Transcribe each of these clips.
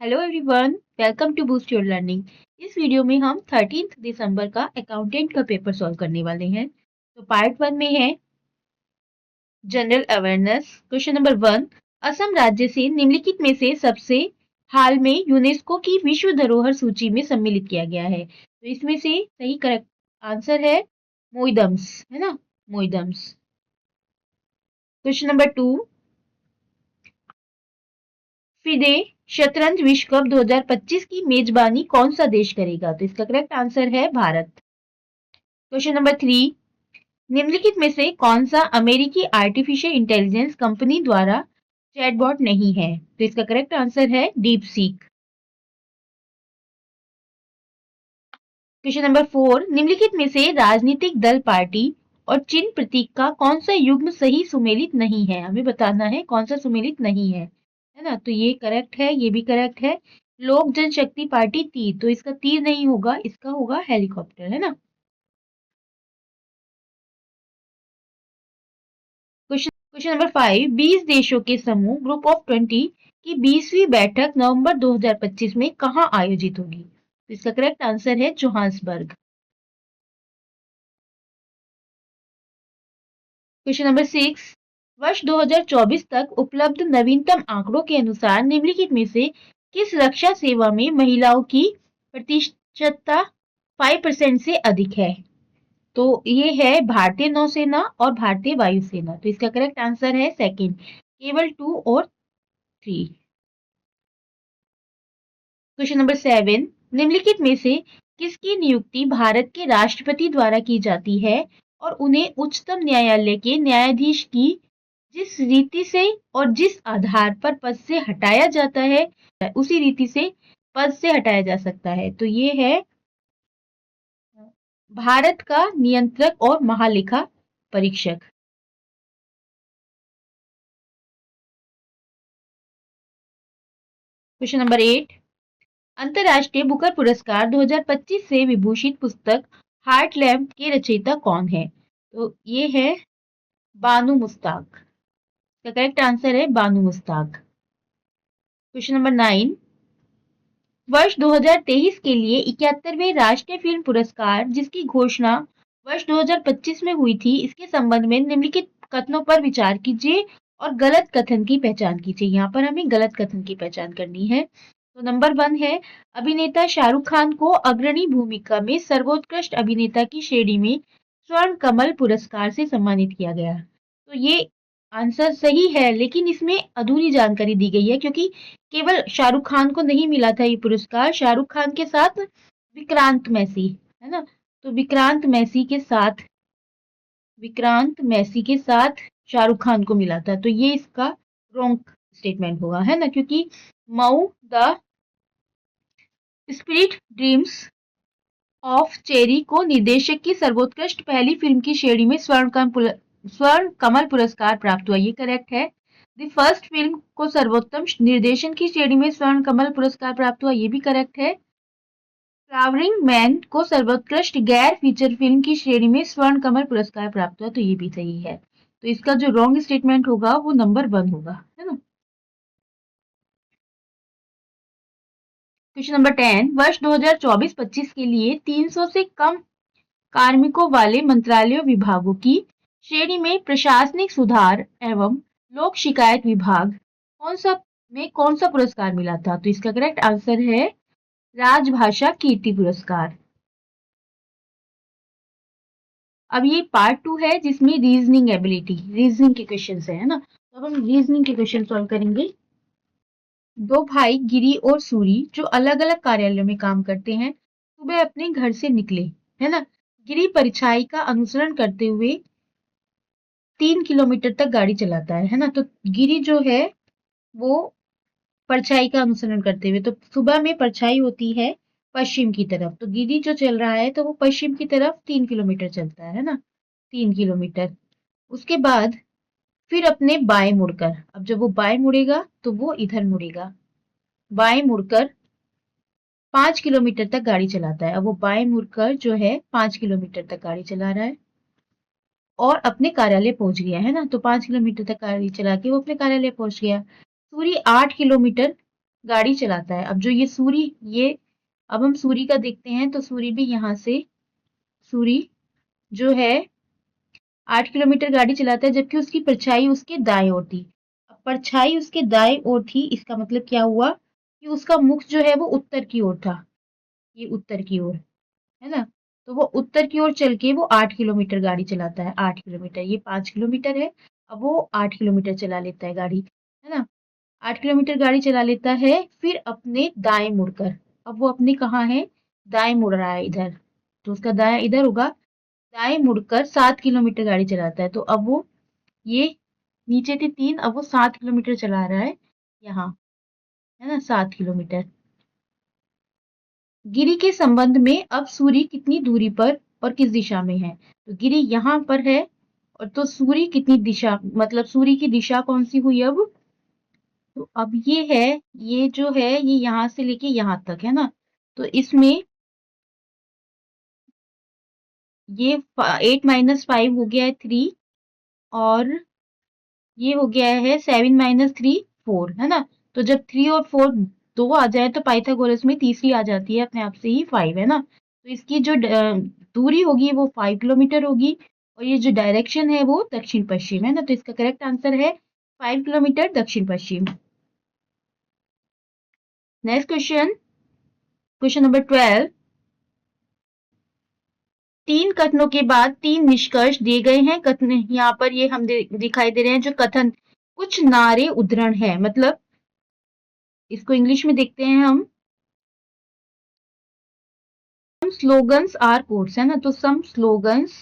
Hello everyone, welcome to boost your learning. इस video में हम 13 दिसंबर का अकाउंटेंट का पेपर सॉल्व करने वाले हैं। तो पार्ट 1 में है general awareness. Question number 1, Assam राज्य से निम्नलिखित में से सबसे हाल में यूनेस्को की विश्व धरोहर सूची में सम्मिलित किया गया है। तो इसमें से सही करेक्ट आंसर है मोइदम्स, है ना, मोइदम्स। क्वेश्चन नंबर 2, फिदे शतरंज विश्व कप 2025 की मेजबानी कौन सा देश करेगा? तो इसका करेक्ट आंसर है भारत। क्वेश्चन नंबर 3, निम्नलिखित में से कौन सा अमेरिकी आर्टिफिशियल इंटेलिजेंस कंपनी द्वारा चैटबॉट नहीं है? तो इसका करेक्ट आंसर है डीप सीक। क्वेश्चन नंबर 4, निम्नलिखित में से राजनीतिक दल पार्टी और चिन्ह प्रतीक का कौन सा युग्म सही सुमेलित नहीं है? हमें बताना है कौन सा सुमेलित नहीं है ना? तो ये करेक्ट है, ये भी करेक्ट है। लोक जनशक्ति पार्टी तीर, तो इसका तीर नहीं होगा, इसका होगा हेलीकॉप्टर, है ना। क्वेश्चन नंबर 5, 20 देशों के समूह ग्रुप ऑफ 20 की 20वीं बैठक नवंबर 2025 में कहाँ आयोजित होगी? तो इसका करेक्ट आंसर है जोहान्सबर्ग। क्वेश्चन नंबर 6, वर्ष 2024 तक उपलब्ध नवीनतम आंकड़ों के अनुसार निम्नलिखित में से किस रक्षा सेवा में महिलाओं की प्रतिशतता 5% से अधिक है? तो ये है भारतीय नौसेना और भारतीय वायुसेना। तो इसका करेक्ट आंसर है सेकंड, केवल 2 और 3। क्वेश्चन नंबर 7, निम्नलिखित में से किसकी नियुक्ति भारत के राष्ट्रपति द्वारा की जाती है और उन्हें उच्चतम न्यायालय के न्यायाधीश की जिस रीति से और जिस आधार पर पद से हटाया जाता है उसी रीति से पद से हटाया जा सकता है? तो ये है भारत का नियंत्रक और महालेखा परीक्षक। क्वेश्चन नंबर 8, अंतर्राष्ट्रीय बुकर पुरस्कार 2025 से विभूषित पुस्तक हार्ट लैम्प के रचयिता कौन है? तो ये है बानू मुस्ताक। इसका करेक्ट आंसर है बानू मुस्ताक। क्वेश्चन नंबर 9, वर्ष 2023 के लिए 71वें राष्ट्रीय फिल्म पुरस्कार जिसकी घोषणा वर्ष 2025 में हुई थी, इसके संबंध में निम्नलिखित कथनों पर विचार कीजिए और गलत कथन की पहचान कीजिए। यहाँ पर हमें गलत कथन की पहचान करनी है। तो नंबर 1 है, अभिनेता शाहरुख खान को अग्रणी भूमिका में सर्वोत्कृष्ट अभिनेता की श्रेणी में स्वर्ण कमल पुरस्कार से सम्मानित किया गया। तो ये आंसर सही है, लेकिन इसमें अधूरी जानकारी दी गई है क्योंकि केवल शाहरुख खान को नहीं मिला था ये पुरस्कार, शाहरुख खान के साथ विक्रांत मैसी, है ना। तो विक्रांत मैसी के साथ शाहरुख खान को मिला था। तो ये इसका रॉन्ग स्टेटमेंट होगा, है ना, क्योंकि Mau the spirit dreams of cherry को निर्देशक की सर्वोत्कृष्ट पहली फिल्म की श्रेणी में स्वर्ण कमल पुरस्कार प्राप्त हुआ। ये करेक्ट है। द फर्स्ट फिल्म को सर्वोत्तम निर्देशन की श्रेणी में स्वर्ण कमल पुरस्कार प्राप्त हुआ। ये भी करेक्ट है। फ्लावरिंग मैन को सर्वोत्कृष्ट गैर फीचर फिल्म की श्रेणी में स्वर्ण कमल पुरस्कार प्राप्त हुआ। तो ये भी सही है। तो इसका जो रॉन्ग स्टेटमेंट होगा वो नंबर 1 होगा, है ना। क्वेश्चन नंबर 10, वर्ष 2024-25 के लिए 300 से कम कार्मिकों वाले मंत्रालयों विभागों की श्रेणी में प्रशासनिक सुधार एवं लोक शिकायत विभाग कौन सा पुरस्कार मिला था? तो इसका करेक्ट आंसर है राजभाषा कीर्ति पुरस्कार। अब ये पार्ट 2 है जिसमें रीजनिंग के क्वेश्चन है ना। तो अब हम रीजनिंग के क्वेश्चन सॉल्व करेंगे। दो भाई गिरी और सूरी जो अलग अलग कार्यालयों में काम करते हैं सुबह अपने घर से निकले, है ना। गिरी परछाई का अनुसरण करते हुए 3 किलोमीटर तक गाड़ी चलाता है ना। तो गिरी जो है वो परछाई का अनुसरण करते हुए, तो सुबह में परछाई होती है पश्चिम की तरफ, तो गिरी जो चल रहा है तो वो पश्चिम की तरफ 3 किलोमीटर चलता है ना, 3 किलोमीटर। उसके बाद फिर अपने बाएं मुड़कर, अब जब वो बाएं मुड़ेगा तो वो इधर मुड़ेगा, बाएं मुड़कर 5 किलोमीटर तक गाड़ी चलाता है। अब वो बाएं मुड़कर जो है 5 किलोमीटर तक गाड़ी चला रहा है और अपने कार्यालय पहुंच गया, है ना। तो 5 किलोमीटर तक गाड़ी चला के वो अपने कार्यालय पहुंच गया। सूर्य 8 किलोमीटर गाड़ी चलाता है। अब जो ये सूर्य, ये अब हम सूर्य का देखते हैं, तो सूर्य भी यहाँ से, सूर्य जो है 8 किलोमीटर गाड़ी चलाता है, जबकि उसकी परछाई उसके दाएं ओर थी। अब परछाई उसके दाएं ओर थी, इसका मतलब क्या हुआ कि उसका मुख जो है वो उत्तर की ओर था, ये उत्तर की ओर, है ना। तो वो उत्तर की ओर चल के वो 8 किलोमीटर गाड़ी चलाता है। 8 किलोमीटर, ये 5 किलोमीटर है, अब वो 8 किलोमीटर चला लेता है गाड़ी, है ना। 8 किलोमीटर गाड़ी चला लेता है, फिर अपने दाएं मुड़कर, अब वो अपने कहाँ है, दाएं मुड़ रहा है इधर, तो उसका दाएं इधर होगा। दाएं मुड़कर 7 किलोमीटर गाड़ी चलाता है, तो अब वो, ये नीचे थी 3, अब वो 7 किलोमीटर चला रहा है यहाँ, है ना, 7 किलोमीटर। गिरि के संबंध में अब सूर्य कितनी दूरी पर और किस दिशा में है, तो गिरि यहाँ पर है, और तो सूर्य कितनी दिशा, मतलब सूर्य की दिशा कौन सी हुई अब, तो अब ये है, ये जो है ये यहाँ से लेके यहाँ तक, है ना। तो इसमें ये 8 - 5 हो गया है 3, और ये हो गया है 7 - 3 4, है ना। तो जब 3 और 4 दो आ जाए तो पाइथागोरस में तीसरी आ जाती है अपने आप से ही 5, है ना। तो इसकी जो दूरी होगी वो 5 किलोमीटर होगी, और ये जो डायरेक्शन है वो दक्षिण पश्चिम, है ना। तो इसका करेक्ट आंसर है 5 किलोमीटर दक्षिण पश्चिम। Next question, question number 12। 3 कथनों के बाद 3 निष्कर्ष दिए गए हैं। कथन यहाँ पर ये हम दिखाई दे रहे हैं, जो कथन कुछ नारे उद्धरण है, मतलब इसको इंग्लिश में देखते हैं हम। सम स्लोगन्स आर कोट्स, है ना। तो सम स्लोगन्स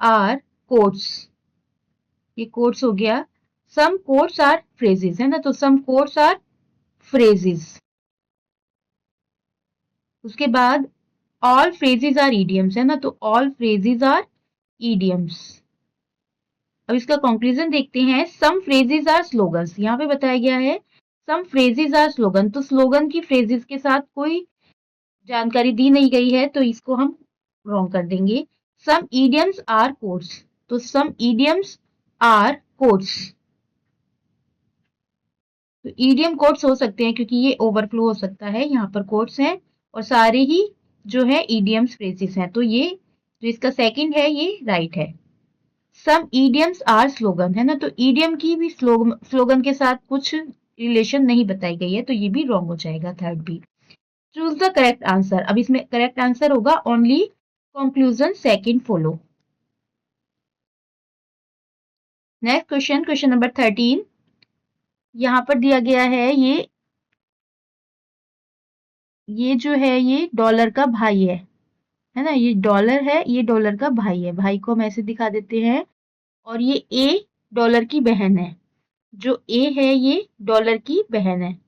आर कोट्स, ये कोट्स हो गया। सम कोट्स आर फ्रेजेस, है ना। तो सम कोट्स आर फ्रेजेस। उसके बाद ऑल फ्रेजेस आर ईडियम्स, है ना। तो ऑल फ्रेजेस आर ईडियम्स। अब इसका कंक्लूजन देखते हैं। सम फ्रेजेस आर स्लोगन्स, यहाँ पे बताया गया है सम फ्रेजेस आर स्लोगन, तो स्लोगन की फ्रेजेस के साथ कोई जानकारी दी नहीं गई है, तो इसको हम रॉन्ग कर देंगे। सम ईडियम्स आर कोट्स, तो सम ईडियम्स आर कोट्स, तो ईडियम कोट्स हो सकते हैं क्योंकि ये ओवरफ्लो हो सकता है, यहाँ पर कोट्स हैं और सारे ही जो है ईडियम्स फ्रेजेस हैं, तो ये जो इसका सेकंड है ये राइट है। सम ईडियम्स आर स्लोगन, है ना। तो ईडियम की भी स्लोगन के साथ कुछ रिलेशन नहीं बताई गई है, तो ये भी रॉन्ग हो जाएगा, थर्ड भी। चूज द करेक्ट आंसर, अब इसमें करेक्ट आंसर होगा only conclusion second follow. Next question, question number 13। यहाँ पर दिया गया है ये जो है ये डॉलर का भाई है ना। ये डॉलर है, ये डॉलर का भाई है, भाई को हम ऐसे दिखा देते हैं। और ये ए डॉलर की बहन है, जो ए है ये डॉलर की बहन है।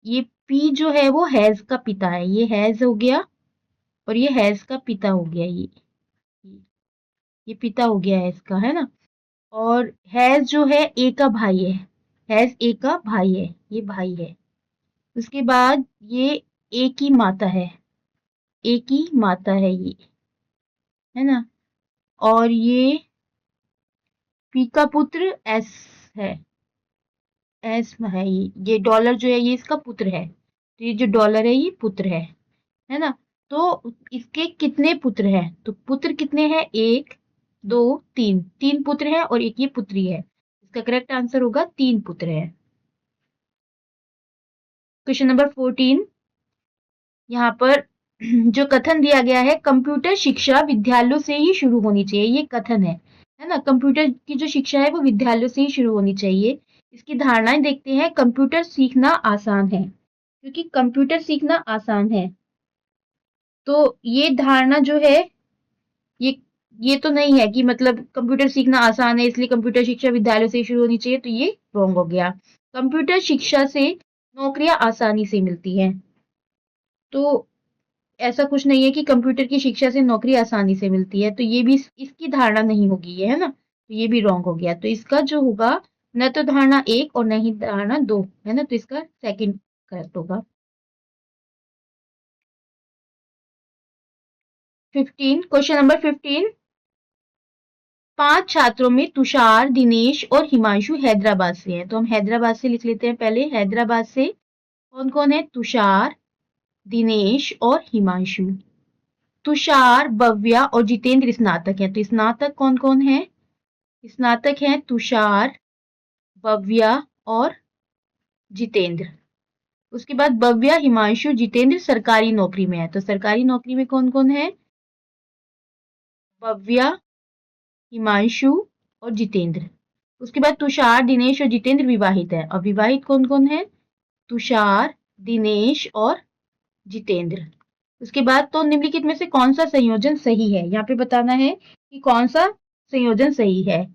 ये पी जो है वो हैज का पिता है, ये हैज हो गया, और ये हैज का पिता हो गया, ये पिता हो गया है इसका, है ना। और हैज जो है ए का भाई है, हैज ए का भाई है, ये भाई है। उसके बाद ये ए की माता है, ए की माता है ये, है ना। और ये पी का पुत्र एस है, एस है ये डॉलर जो है ये इसका पुत्र है, तो ये जो डॉलर है ये पुत्र है ना। तो इसके कितने पुत्र हैं, तो पुत्र कितने हैं, 1 2 3, 3 पुत्र हैं और एक ये पुत्री है। इसका करेक्ट आंसर होगा 3 पुत्र है। Question number 14। यहाँ पर जो कथन दिया गया है, कंप्यूटर शिक्षा विद्यालयों से ही शुरू होनी चाहिए, ये कथन है ना। कंप्यूटर की जो शिक्षा है वो विद्यालयों से ही शुरू होनी चाहिए। इसकी धारणाएं देखते हैं। कंप्यूटर सीखना आसान है, क्योंकि कंप्यूटर सीखना आसान है, तो ये धारणा जो है ये ये तो नहीं है कि मतलब कंप्यूटर सीखना आसान है इसलिए कंप्यूटर शिक्षा विद्यालयों से ही शुरू होनी चाहिए, तो ये रॉन्ग हो गया। कंप्यूटर शिक्षा से नौकरियां आसानी से मिलती हैं, तो ऐसा कुछ नहीं है कि कंप्यूटर की शिक्षा से नौकरी आसानी से मिलती है, तो ये भी इसकी धारणा नहीं होगी ये, है ना। तो ये भी रॉन्ग हो गया, तो इसका जो होगा न तो धारणा 1 और न ही धारणा 2, है ना। तो इसका सेकंड करेक्ट होगा। 15, क्वेश्चन नंबर 15। 5 छात्रों में तुषार, दिनेश और हिमांशु हैदराबाद से हैं। तो हम हैदराबाद से लिख लेते हैं पहले। हैदराबाद से कौन कौन है? तुषार, दिनेश और हिमांशु। तुषार, भव्या और जितेंद्र स्नातक हैं। तो स्नातक कौन कौन है? स्नातक हैं तुषार, भव्या और जितेंद्र। उसके बाद भव्या, हिमांशु, जितेंद्र सरकारी नौकरी में है। तो सरकारी नौकरी में कौन कौन है? भव्या, हिमांशु और जितेंद्र। उसके बाद तुषार, दिनेश और जितेंद्र विवाहित है। और विवाहित कौन कौन है? तुषार, दिनेश और जितेंद्र। उसके बाद तो निम्नलिखित में से कौन सा संयोजन सही है? यहाँ पे बताना है कि कौन सा संयोजन सही है।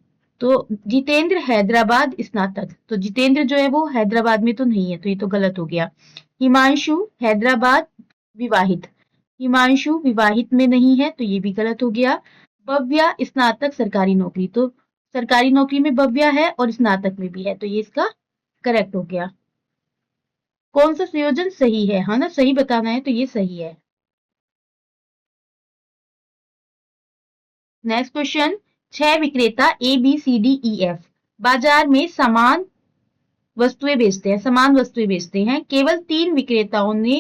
तो जितेंद्र हैदराबाद स्नातक, तो जितेंद्र जो है वो हैदराबाद में तो नहीं है, तो ये तो गलत हो गया। हिमांशु हैदराबाद विवाहित, हिमांशु विवाहित में नहीं है, तो ये भी गलत हो गया। भव्या स्नातक सरकारी नौकरी, तो सरकारी नौकरी में भव्या है और स्नातक में भी है, तो ये इसका करेक्ट हो गया। कौन सा संयोजन सही है? हाँ ना, सही बताना है, तो ये सही है। नेक्स्ट क्वेश्चन, 6 विक्रेता A B C D E F बाजार में समान वस्तुएं बेचते हैं, समान वस्तुएं बेचते हैं। केवल 3 विक्रेताओं ने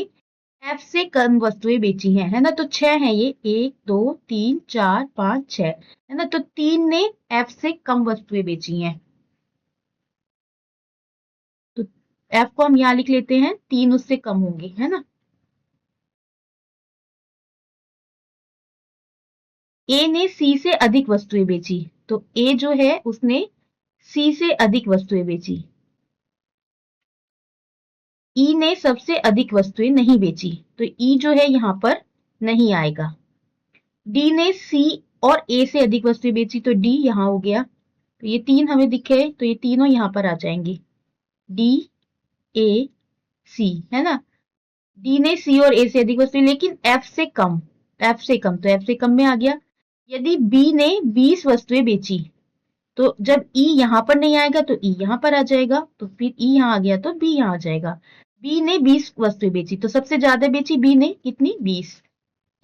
एफ से कम वस्तुएं बेची हैं, है ना। तो 6 हैं ये, 1 2 3 4 5 6, है ना। तो 3 ने एफ से कम वस्तुएं बेची हैं। तो एफ को हम यहां लिख लेते हैं, 3 उससे कम होंगे, है ना। ए ने सी से अधिक वस्तुएं बेची, तो ए जो है उसने सी से अधिक वस्तुएं बेची। ई ने सबसे अधिक वस्तुएं नहीं बेची, तो ई जो है यहां पर नहीं आएगा। डी ने सी और ए से अधिक वस्तुएं बेची, तो डी यहां हो गया। तो ये 3 हमें दिखे, तो ये तीनों यहां पर आ जाएंगे, डी ए सी, है ना। डी ने सी और ए से अधिक वस्तुएं, लेकिन एफ से कम, एफ से कम, तो एफ से कम में आ गया। यदि बी ने 20 वस्तुएं बेची, तो जब ई यहां पर नहीं आएगा तो ई यहां पर आ जाएगा, तो फिर ई यहां आ गया तो बी यहां आ जाएगा। बी ने 20 वस्तुएं बेची, तो सबसे ज्यादा बेची बी ने, कितनी? 20।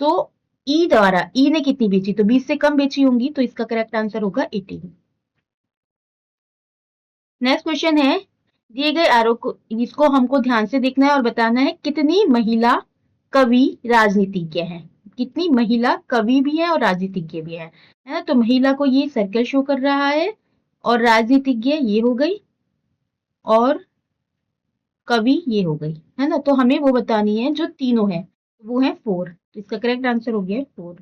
तो ई द्वारा ई ने कितनी बेची? तो 20 से कम बेची होंगी, तो इसका करेक्ट आंसर होगा 18। नेक्स्ट क्वेश्चन है, दिए गए आरोप को, इसको हमको ध्यान से देखना है और बताना है कितनी महिला कवि राजनीतिज्ञ हैं। कितनी महिला कवि भी है और राजनीतिज्ञ भी है ना। तो महिला को ये सर्कल शो कर रहा है, और राजनीतिज्ञ ये हो गई, और कवि ये हो गई, है ना। तो हमें वो बतानी है जो तीनों है, वो है 4। तो इसका करेक्ट आंसर हो गया 4।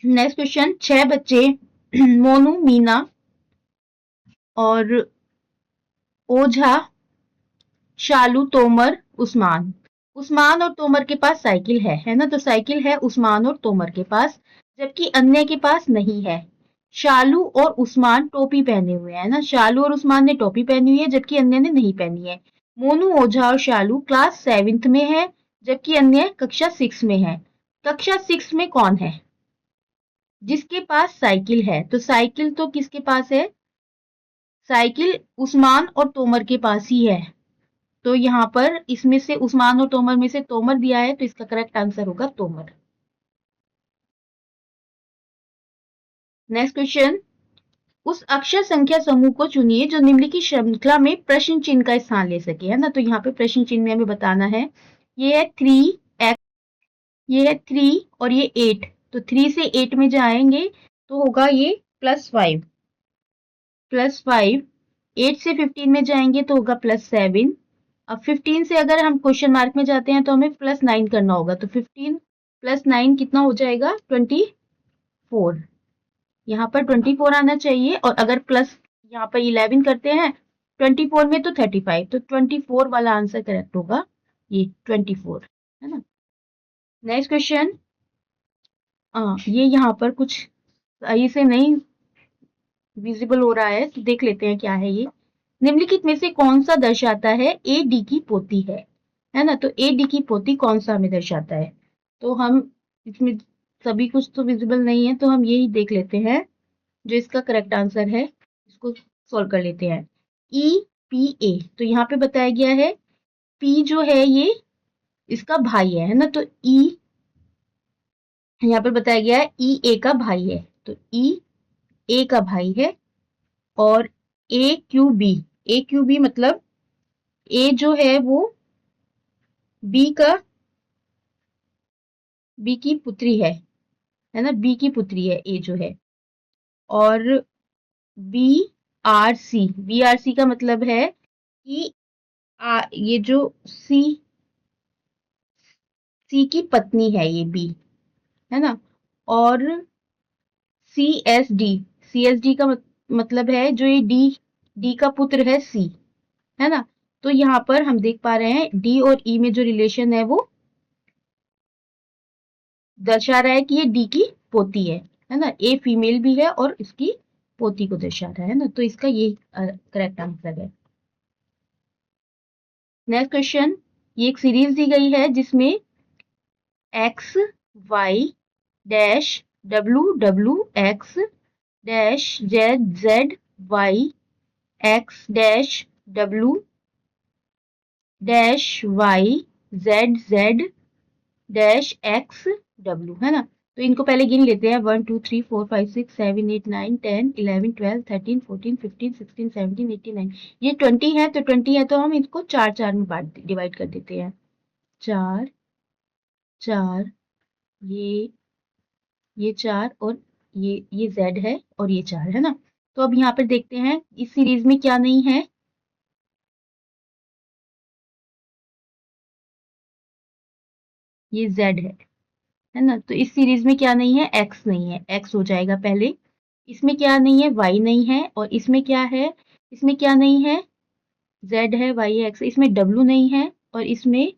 नेक्स्ट क्वेश्चन, 6 बच्चे मोनू, मीना और ओझा, शालू, तोमर, उस्मान। उस्मान और तोमर के पास साइकिल है ना। तो साइकिल है उस्मान और तोमर के पास, जबकि अन्य के पास नहीं है। शालू और उस्मान टोपी पहने हुए हैं ना, शालू और उस्मान ने टोपी पहनी हुई है, जबकि अन्य ने नहीं पहनी है। मोनू, ओझा और शालू क्लास 7th में है, जबकि अन्य कक्षा 6 में है। कक्षा 6 में कौन है? जिसके पास साइकिल है। तो साइकिल तो किसके पास है? साइकिल उस्मान और तोमर के पास ही है। तो यहाँ पर इसमें से उस्मान और तोमर में से तोमर दिया है, तो इसका करेक्ट आंसर होगा तोमर। नेक्स्ट क्वेश्चन, उस अक्षर संख्या समूह को चुनिए जो निम्नलिखित श्रृंखला में प्रश्न चिन्ह का स्थान ले सके, है ना। तो यहाँ पे प्रश्न चिन्ह में हमें बताना है, ये है 3x, ये है 3 और ये 8। तो 3 से 8 में जाएंगे तो होगा ये +5, +5। 8 से 15 में जाएंगे तो होगा +7। अब 15 से अगर हम क्वेश्चन मार्क में जाते हैं तो हमें +9 करना होगा, तो 15 + 9 कितना हो जाएगा? 24। यहाँ पर 24 आना चाहिए, और अगर प्लस यहाँ पर 11 करते हैं 24 में तो 35, तो 24 वाला आंसर करेक्ट होगा, ये 24, है ना। नेक्स्ट क्वेश्चन, ये यहाँ पर कुछ सही से नहीं विजिबल हो रहा है, तो देख लेते हैं क्या है ये। निम्नलिखित में से कौन सा दर्शाता है ए डी की पोती है ना। तो ए डी की पोती कौन सा हमें दर्शाता है? तो हम इसमें सभी कुछ तो विजिबल नहीं है, तो हम यही देख लेते हैं जो इसका करेक्ट आंसर है, इसको सॉल्व कर लेते हैं। ई पी ए, तो यहाँ पे बताया गया है पी जो है ये इसका भाई है ना। तो ई यहाँ पर बताया गया है ई ए का भाई है, तो ई ए का भाई है, और ए क्यू बी मतलब ए जो है वो बी का बी की पुत्री है ना, बी की पुत्री है ए जो है। और बी बी आर सी का मतलब है कि ये जो सी सी की पत्नी है ये बी, है ना। और सी एस डी का मतलब है जो ये डी का पुत्र है सी, है ना। तो यहाँ पर हम देख पा रहे हैं डी और ई में जो रिलेशन है वो दर्शा रहा है कि ये डी की पोती है ना। ए फीमेल भी है और इसकी पोती को दर्शा रहा है ना, तो इसका ये करेक्ट आंसर है। नेक्स्ट क्वेश्चन, ये एक सीरीज दी गई है जिसमें X Y dash W W X dash Z Z Y X dash W dash Y Z Z dash X W, है ना। तो इनको पहले गिन लेते हैं, 1 2 3 4 5 6 7 8 9 10 11 12 13 14 15 16 17 18 19, ये 20 है, तो 20 है तो हम इसको चार चार में डिवाइड कर देते हैं। चार चार, ये चार, और ये जेड है और ये चार, है ना। तो अब यहाँ पर देखते हैं इस सीरीज में क्या नहीं है। ये जेड है ना। तो इस सीरीज में क्या नहीं है, एक्स नहीं है, एक्स हो जाएगा पहले। इसमें क्या नहीं है, वाई नहीं है, और इसमें क्या है, इसमें क्या नहीं है, जेड है, वाई है, एक्स, इसमें डब्लू नहीं है, और इसमें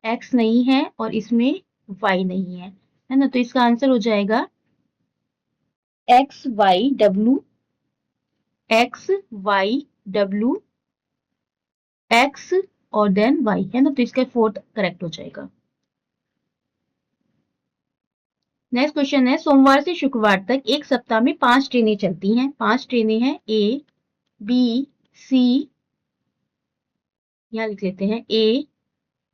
एक्स नहीं है, और इसमें वाई नहीं है ना। तो इसका आंसर हो जाएगा X Y W, X Y W X और देन वाई, है ना। तो इसका फोर्थ करेक्ट हो जाएगा। नेक्स्ट क्वेश्चन है, सोमवार से शुक्रवार तक एक सप्ताह में 5 ट्रेनें चलती हैं। 5 ट्रेनें हैं, ए बी सी, यहाँ लिख लेते हैं ए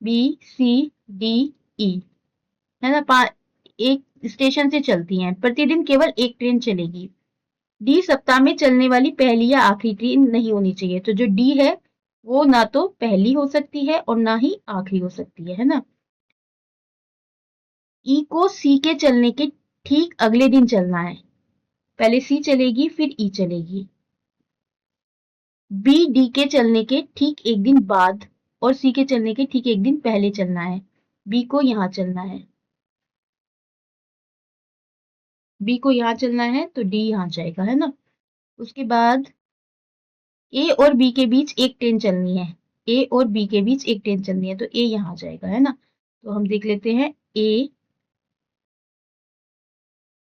बी सी डी ई, है ना। एक स्टेशन से चलती हैं, प्रतिदिन केवल एक ट्रेन चलेगी। डी सप्ताह में चलने वाली पहली या आखिरी ट्रेन नहीं होनी चाहिए, तो जो डी है वो ना तो पहली हो सकती है और ना ही आखिरी हो सकती है ना। ई को सी के चलने के ठीक अगले दिन चलना है, पहले सी चलेगी फिर ई चलेगी। बी डी के चलने के ठीक एक दिन बाद और सी के चलने के ठीक एक दिन पहले चलना है। बी को यहाँ चलना है, बी को यहाँ चलना है, तो डी यहाँ जाएगा, है ना। उसके बाद ए और बी के बीच एक ट्रेन चलनी है, ए और बी के बीच एक ट्रेन चलनी है, तो ए यहाँ जाएगा, है ना। तो हम देख लेते हैं ए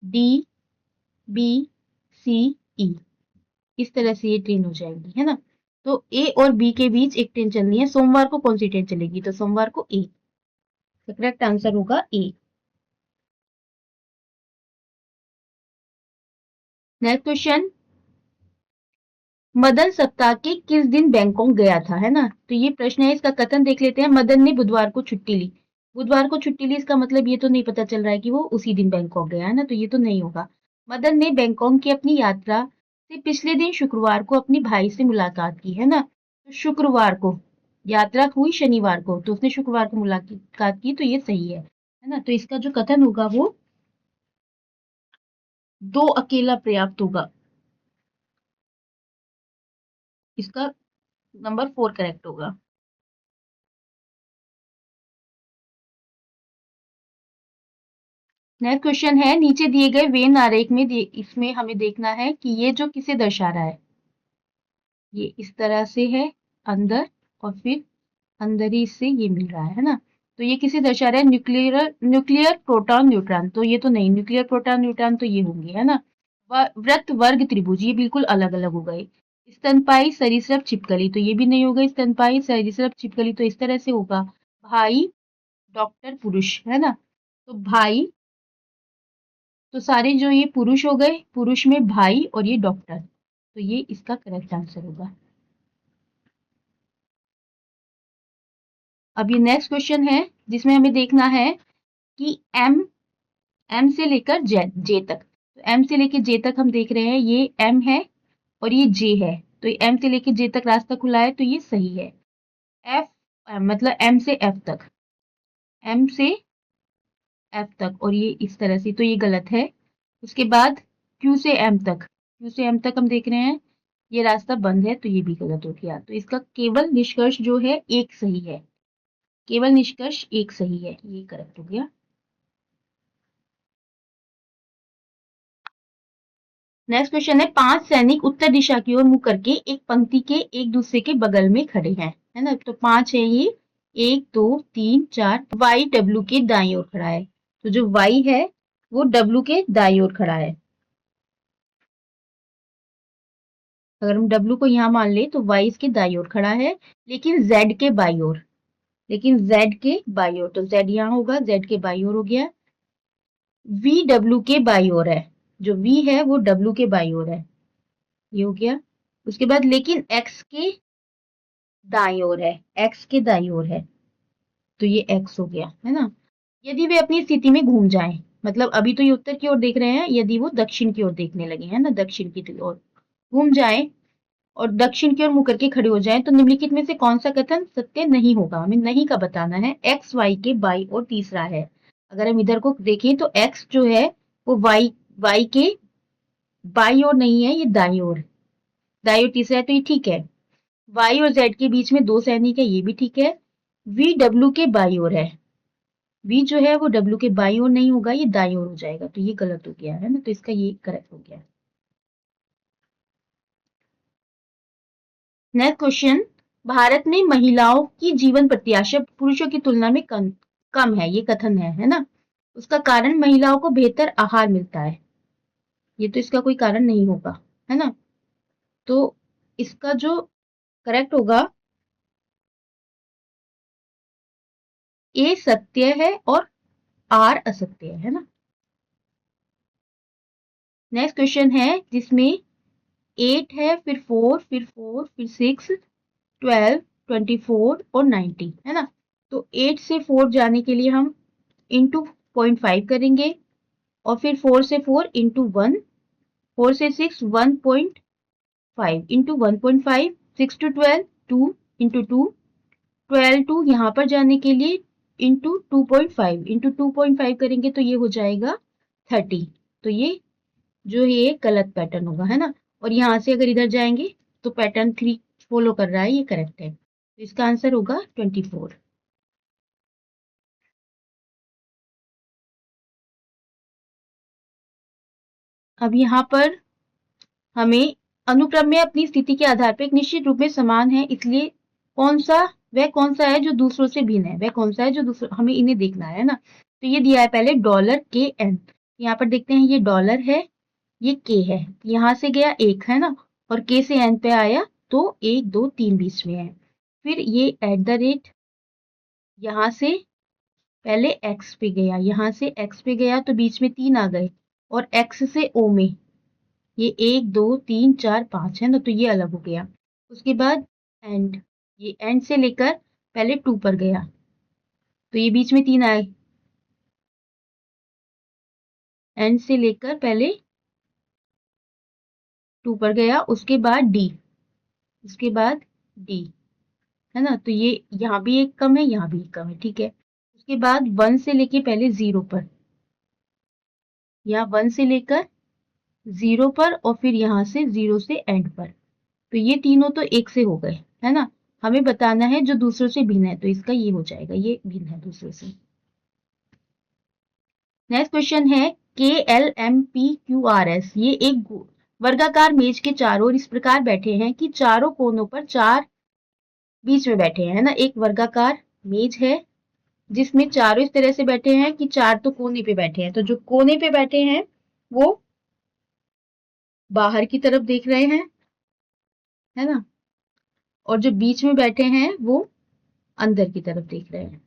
डी बी सी ई, इस तरह से ये ट्रेन हो जाएगी, है ना। तो ए और बी के बीच एक ट्रेन चलनी है, सोमवार को कौन सी ट्रेन चलेगी, तो सोमवार को ए, करेक्ट आंसर होगा ए। नेक्स्ट क्वेश्चन, मदन सप्ताह के किस दिन बैंकॉक गया था, है ना। तो ये प्रश्न है, इसका कथन देख लेते हैं। मदन ने बुधवार को छुट्टी ली, बुधवार को छुट्टी ली, इसका मतलब ये तो नहीं पता चल रहा है कि वो उसी दिन बैंकॉक गया, है ना, तो ये तो नहीं होगा। मदन ने बैंकॉक की अपनी यात्रा से पिछले दिन शुक्रवार को अपने भाई से मुलाकात की, है ना। तो शुक्रवार को यात्रा हुई, शनिवार को, तो उसने शुक्रवार को मुलाकात की, तो ये सही है ना। तो इसका जो कथन होगा वो दो अकेला पर्याप्त होगा, इसका नंबर 4 करेक्ट होगा। नेक्स्ट क्वेश्चन है, नीचे दिए गए वेन आरेख में इसमें हमें देखना है कि ये जो किसे दर्शा रहा है, ये इस तरह से है अंदर, और फिर अंदर ही इससे ये मिल रहा है ना। तो ये किसे दर्शा रहा है, न्यूक्लियर प्रोटॉन न्यूट्रॉन, तो ये तो नहीं, न्यूक्लियर प्रोटॉन न्यूट्रॉन तो ये होंगे, है ना। वृत्त वर्ग त्रिभुज, ये बिल्कुल अलग अलग हो गए। स्तनपाई सरीसृप छिपकली, तो ये भी नहीं होगा, स्तनपाई सरीसृप छिपकली तो इस तरह से होगा। भाई डॉक्टर पुरुष, है ना। तो भाई, तो सारे जो ये पुरुष हो गए, पुरुष में भाई और ये डॉक्टर, तो ये इसका करेक्ट आंसर होगा। अब ये नेक्स्ट क्वेश्चन है जिसमें हमें देखना है कि एम एम से लेकर जे तक। तो एम से लेकर जे तक हम देख रहे हैं, ये एम है और ये जे है, तो एम से लेकर जे तक रास्ता खुला है, तो ये सही है। एफ मतलब एम से एफ तक, एम से एफ तक, और ये इस तरह से, तो ये गलत है। उसके बाद क्यू से एम तक, क्यू से एम तक हम देख रहे हैं, ये रास्ता बंद है, तो ये भी गलत हो गया। तो इसका केवल निष्कर्ष जो है एक सही है, केवल निष्कर्ष एक सही है, ये करेक्ट हो गया। नेक्स्ट क्वेश्चन है, 5 सैनिक उत्तर दिशा की ओर मुंह करके एक पंक्ति के एक दूसरे के बगल में खड़े हैं, है ना। तो 5 है ये, 1 2 3 4, वाई डब्ल्यू के दाईं ओर खड़ा है। तो जो वाई है वो डब्ल्यू के दाईं ओर खड़ा है। अगर हम डब्ल्यू को यहाँ मान ले तो वाई इसके दाईं ओर खड़ा है, लेकिन जेड के बाईं ओर, लेकिन जेड के बाईं ओर, तो जेड यहाँ होगा, जेड के बाईं ओर हो गया। वी डब्ल्यू के बाईं ओर है, जो वी है वो डब्ल्यू के बाईं ओर है, ये हो गया। उसके बाद लेकिन एक्स के दाईं ओर है, एक्स के दाईं ओर है, तो ये एक्स हो गया, है ना। यदि वे अपनी स्थिति में घूम जाएं, मतलब अभी तो ये उत्तर की ओर देख रहे हैं, यदि वो दक्षिण की ओर देखने लगे, है ना, दक्षिण की ओर घूम जाएं और दक्षिण की ओर मुंह करके खड़े हो जाएं, तो निम्नलिखित में से कौन सा कथन सत्य नहीं होगा, हमें नहीं का बताना है। एक्स वाई के बाई और तीसरा है। अगर हम इधर को देखें तो एक्स जो है वो वाई वाई के बाई ओर नहीं है, ये दाई ओर, दाई ओर तीसरा है, तो ये ठीक है। वाई और जेड के बीच में 2 सैनिक है, ये भी ठीक है। वी डब्ल्यू के बाई ओर है, वी जो है वो डब्ल्यू के बाई ओर नहीं होगा, ये दाई ओर हो जाएगा, तो ये गलत हो गया, है ना, तो इसका ये करेक्ट हो गया। नेक्स्ट क्वेश्चन, भारत में महिलाओं की जीवन प्रत्याशा पुरुषों की तुलना में कम है, ये कथन है ना। उसका कारण महिलाओं को बेहतर आहार मिलता है, ये तो इसका कोई कारण नहीं होगा, है ना। तो इसका जो करेक्ट होगा, ए सत्य है और आर असत्य है ना। नेक्स्ट क्वेश्चन है जिसमें 8 है, फिर 4, फिर 6, 12, 24 और 90, है ना। तो 8 से 4 जाने के लिए हम इंटू 0.5 करेंगे, और फिर 4 से 4 इंटू 1, 4 से 6 1.5 इंटू 1.5, 6 टू 12 2 इंटू 2, 12 टू यहाँ पर जाने के लिए इंटू 2.5 इंटू 2.5 करेंगे, तो ये हो जाएगा 30। तो ये जो है ये गलत पैटर्न होगा, है ना। और यहाँ से अगर इधर जाएंगे तो पैटर्न 3 फॉलो कर रहा है, ये करेक्ट है, तो इसका आंसर होगा 24। अब यहाँ पर हमें अनुक्रम में अपनी स्थिति के आधार पर एक निश्चित रूप में समान है, इसलिए वह कौन सा है जो दूसरों से भिन्न है, वह कौन सा है जो दूसरों, हमें इन्हें देखना है ना। तो ये दिया है पहले डॉलर के एन, यहाँ पर देखते हैं, ये डॉलर है, ये के है, यहाँ से गया एक, है ना, और के से एन पे आया, तो 1 2 3 बीच में है। फिर ये एट द रेट, यहाँ से पहले एक्स पे गया, यहाँ से एक्स पे गया, तो बीच में 3 आ गए, और एक्स से ओ में ये 1 2 3 4 5 है ना, तो ये अलग हो गया। उसके बाद एंड, ये एंड से लेकर पहले 2 पर गया, तो ये बीच में 3 आए, एंड से लेकर पहले 2 पर गया, उसके बाद डी, उसके बाद डी, है ना, तो ये यहाँ भी एक कम है, यहाँ भी एक कम है, ठीक है। उसके बाद 1 से लेके पहले 0 पर, यहाँ 1 से लेकर 0 पर, और फिर यहाँ से 0 से एंड पर, तो ये तीनों तो एक से हो गए, है ना। हमें बताना है जो दूसरों से भिन्न है, तो इसका ये हो जाएगा, ये भिन्न है दूसरों से। नेक्स्ट क्वेश्चन है, K L M P Q R S, ये एक वर्गाकार मेज के चारों ओर इस प्रकार बैठे हैं कि चारों कोनों पर 4 बीच में बैठे हैं, है ना। एक वर्गाकार मेज है जिसमें चारों इस तरह से बैठे हैं कि 4 तो कोने पे बैठे हैं, तो जो कोने पे बैठे हैं वो बाहर की तरफ देख रहे हैं, है ना, और जो बीच में बैठे हैं वो अंदर की तरफ देख रहे हैं।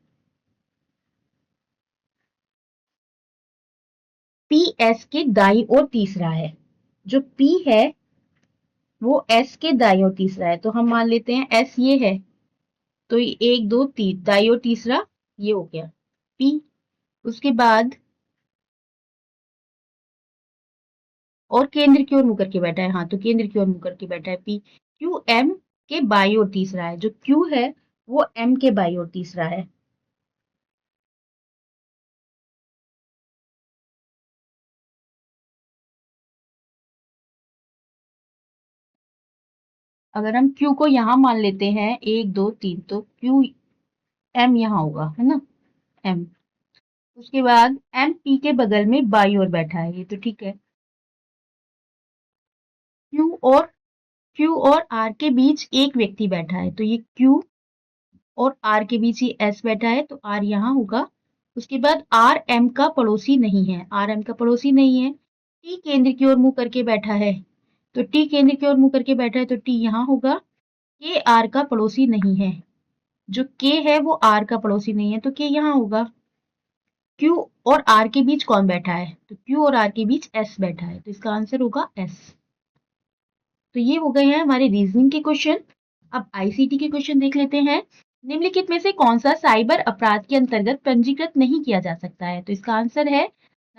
पी एस के दाई और तीसरा है, जो पी है वो एस के दाई और तीसरा है, तो हम मान लेते हैं एस ये है, तो 1 2 3 दाई और तीसरा ये हो गया पी। उसके बाद और केंद्र की ओर मुकर के बैठा है, हाँ तो केंद्र की ओर मुकर के बैठा है P। Q M के बाई ओर तीसरा है, जो Q है वो M के बाई ओर तीसरा है। अगर हम Q को यहाँ मान लेते हैं 1 2 3, तो Q M यहाँ होगा, है ना, M। उसके बाद M P के बगल में बाई ओर बैठा है, ये तो ठीक है। Q और Q और R के बीच एक व्यक्ति बैठा है, तो ये Q और R के बीच ही S बैठा है, तो R यहाँ होगा। उसके बाद R M का पड़ोसी नहीं है, R M का पड़ोसी नहीं है। T केंद्र की ओर मुंह करके बैठा है, तो T केंद्र की ओर मुंह करके बैठा है, तो T यहाँ होगा। K R का पड़ोसी नहीं है, जो K है वो R का पड़ोसी नहीं है, तो K यहाँ होगा। Q और R के बीच कौन बैठा है, तो Q और R के बीच S बैठा है, तो इसका आंसर होगा S। तो ये हो गए हैं हमारे रीजनिंग के क्वेश्चन। अब आईसीटी के क्वेश्चन देख लेते हैं। निम्नलिखित में से कौन सा साइबर अपराध के अंतर्गत पंजीकृत नहीं किया जा सकता है, तो इसका आंसर है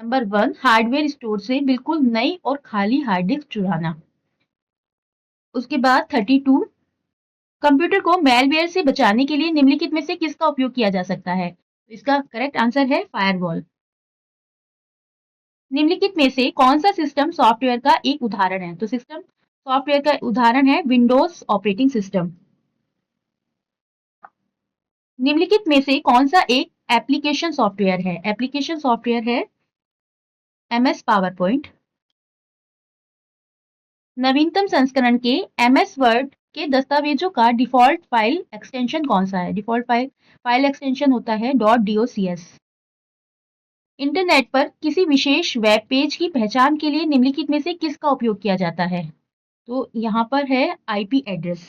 नंबर 1, हार्डवेयर स्टोर से बिल्कुल नई और खाली हार्ड डिस्क चुराना। उसके बाद 32, कंप्यूटर को मैलवेयर से बचाने के लिए निम्नलिखित में से किसका उपयोग किया जा सकता है, तो इसका करेक्ट आंसर है फायरवॉल। निम्नलिखित में से कौन सा सिस्टम सॉफ्टवेयर का एक उदाहरण है, तो सिस्टम सॉफ्टवेयर का उदाहरण है विंडोज ऑपरेटिंग सिस्टम। निम्नलिखित में से कौन सा एक एप्लीकेशन सॉफ्टवेयर है, एप्लीकेशन सॉफ्टवेयर है MS पावर पॉइंट। नवीनतम संस्करण के MS वर्ड के दस्तावेजों का डिफॉल्ट फाइल एक्सटेंशन कौन सा है, डिफॉल्ट फाइल एक्सटेंशन होता है .docs। इंटरनेट पर किसी विशेष वेब पेज की पहचान के लिए निम्नलिखित में से किसका उपयोग किया जाता है, तो यहाँ पर है IP address.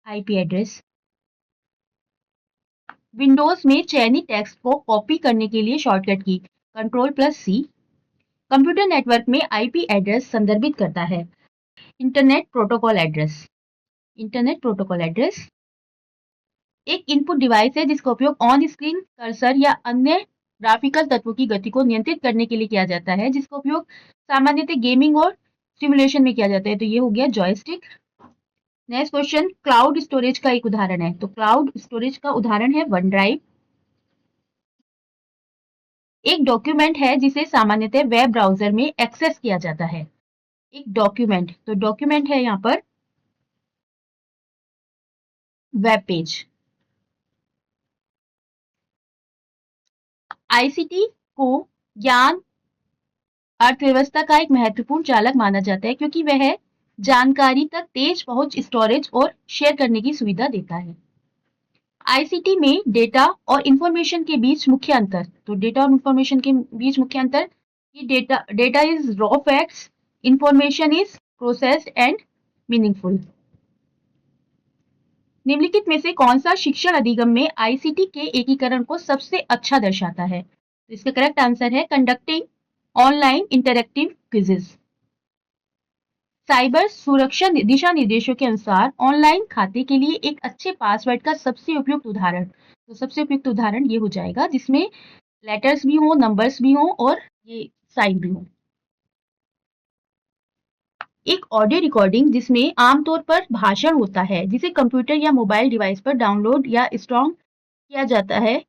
IP address Windows में चयनित टेक्स्ट को कॉपी करने के लिए शॉर्टकट की Ctrl+C। कंप्यूटर नेटवर्क में IP एड्रेस संदर्भित करता है internet protocol address. Internet protocol address एक इनपुट डिवाइस है जिसका उपयोग ऑन स्क्रीन कर्सर या अन्य ग्राफिकल तत्वों की गति को नियंत्रित करने के लिए किया जाता है, जिसका उपयोग सामान्यतः गेमिंग और सिमुलेशन में किया जाता है, तो ये हो गया joystick. Next question, cloud storage का एक उदाहरण है, तो क्लाउड स्टोरेज का उदाहरण है वन ड्राइव। एक डॉक्यूमेंट है जिसे सामान्यतः वेब ब्राउजर में एक्सेस किया जाता है। एक डॉक्यूमेंट, तो डॉक्यूमेंट है यहाँ पर वेब पेज। आईसीटी को ज्ञान अर्थव्यवस्था का एक महत्वपूर्ण चालक माना जाता है, क्योंकि वह जानकारी तक तेज पहुंच, स्टोरेज और शेयर करने की सुविधा देता है। आईसीटी में डेटा और इंफॉर्मेशन के बीच मुख्य अंतर, तो डेटा और इंफॉर्मेशन के बीच मुख्य अंतर, ये data is raw facts, information is processed and meaningful. निम्नलिखित में से कौन सा शिक्षण अधिगम में आईसीटी के एकीकरण को सबसे अच्छा दर्शाता है, तो इसका करेक्ट आंसर है conducting online interactive quizzes. Cyber सुरक्षा दिशा निर्देशों के अनुसार ऑनलाइन खाते के लिए एक अच्छे पासवर्ड का सबसे उपयुक्त उदाहरण, तो सबसे उपयुक्त उदाहरण ये हो जाएगा जिसमें लेटर्स भी हो, नंबर्स भी हो और ये साइन भी हो। एक ऑडियो रिकॉर्डिंग जिसमें आमतौर पर भाषण होता है, जिसे कंप्यूटर या मोबाइल डिवाइस पर डाउनलोड या स्ट्रॉन्ग किया जाता है,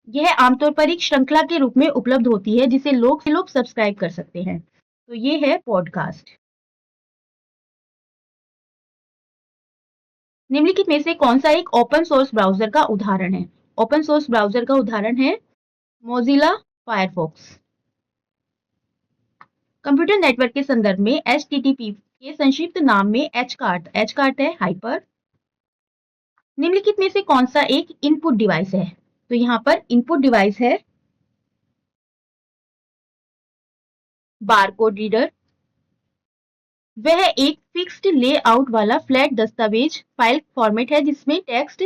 यह आमतौर पर एक श्रृंखला के रूप में उपलब्ध होती है जिसे लोग सब्सक्राइब कर सकते हैं, तो ये है पॉडकास्ट। निम्नलिखित में से कौन सा एक ओपन सोर्स ब्राउजर का उदाहरण है, ओपन सोर्स ब्राउजर का उदाहरण है मोजिला फायरफॉक्स। कंप्यूटर नेटवर्क के संदर्भ में HTTP के संक्षिप्त नाम में H का अर्थ है हाइपर। निम्नलिखित में से कौन सा एक इनपुट डिवाइस है, तो यहाँ पर इनपुट डिवाइस है बारकोड रीडर। वह एक फिक्स्ड लेआउट वाला फ्लैट दस्तावेज फाइल फॉर्मेट है जिसमें text,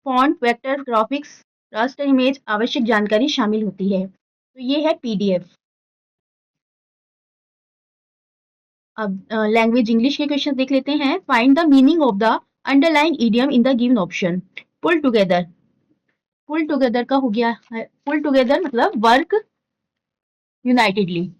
font, vector graphics, raster image, आवश्यक जानकारी शामिल होती है, तो ये है PDF। अब लैंग्वेज इंग्लिश के क्वेश्चन देख लेते हैं। Find the meaning of the underline idiom in the given option. Pull together, pull together का हो गया, पुल टुगेदर मतलब work unitedly.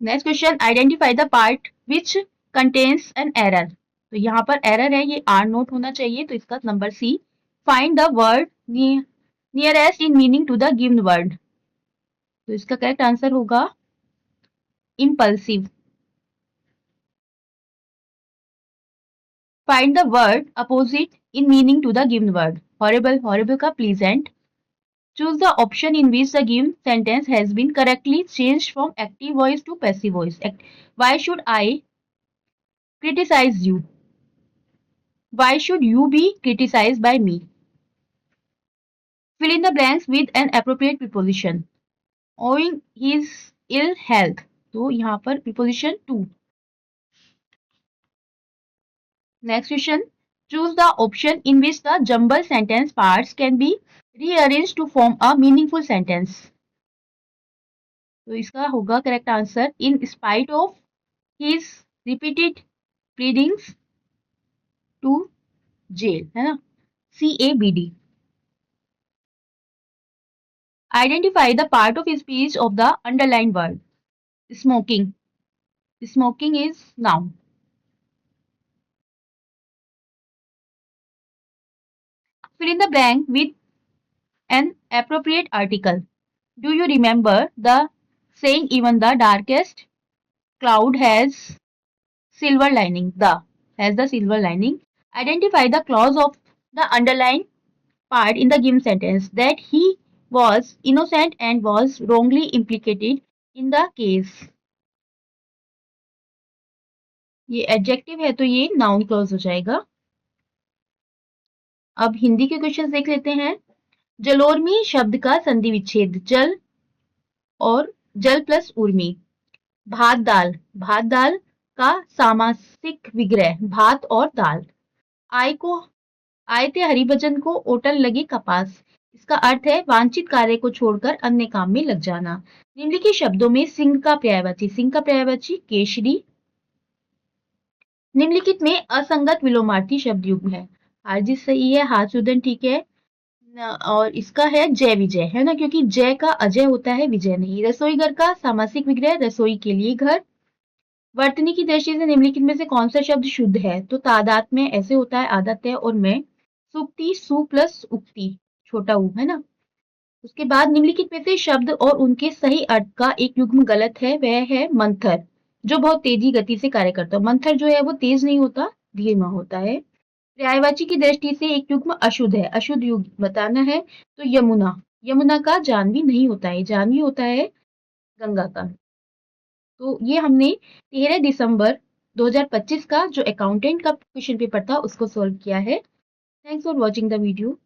Next question, identify the part which contains an error. तो यहाँ पर एरर है, ये आर नोट होना चाहिए, तो इसका number C. Find the word nearest in meaning to the given word. तो इसका करेक्ट आंसर होगा impulsive. Find the word opposite in meaning to the given word. Horrible, horrible का pleasant. Choose the option in which the given sentence has been correctly changed from active voice to passive voice. Why should I criticize you? Why should you be criticized by me? Fill in the blanks with an appropriate preposition. Owing his ill health. तो यहाँ पर preposition to. Next question. Choose the option in which the jumbled sentence parts can be rearranged to form a meaningful sentence. तो इसका होगा correct answer in spite of his repeated pleadings to jail, है ना, CABD। Identify the part of speech of the underline word. Smoking, smoking is noun. Fill in the blank with an appropriate article. Do you remember the saying even the darkest cloud has silver lining? The has the silver lining. Identify the clause of the underlined part in the given sentence that he was innocent and was wrongly implicated in the case. ये adjective है तो ये noun clause हो जाएगा। अब हिंदी के question देख लेते हैं। जलोर्मी शब्द का संधि विच्छेद जल और जल प्लस उर्मी। भात दाल, भात दाल का सामासिक विग्रह भात और दाल। आयते हरिभजन को ओटल लगे कपास। इसका अर्थ है वांछित कार्य को छोड़कर अन्य काम में लग जाना। निम्नलिखित शब्दों में सिंह का पर्यायवाची केशरी। निम्नलिखित में असंगत विलोमार्थी शब्द युग्म है। हार्जित सही है, हाथुदन ठीक है, और इसका है जय विजय, है ना, क्योंकि जय का अजय होता है, विजय नहीं। रसोई घर का सामासिक विग्रह रसोई के लिए घर। वर्तनी की दृष्टि से निम्नलिखित में से कौन सा शब्द शुद्ध है? तो तादाद में ऐसे होता है आदत है और मैं। सुक्ति सु प्लस उक्ति छोटा ऊ, है ना। उसके बाद निम्नलिखित में से शब्द और उनके सही अर्थ का एक युग्म गलत है, वह है मंथर, जो बहुत तेजी गति से कार्य करता है। मंथर जो है वो तेज नहीं होता, धीमा होता है। पर्यायवाची की दृष्टि से एक युग्म अशुद्ध है, अशुद्ध युग्म बताना है तो यमुना, यमुना का जानवी नहीं होता है, जानवी होता है गंगा का। तो ये हमने 13 दिसंबर 2025 का जो अकाउंटेंट का क्वेश्चन पेपर था उसको सॉल्व किया है। Thanks for watching the video.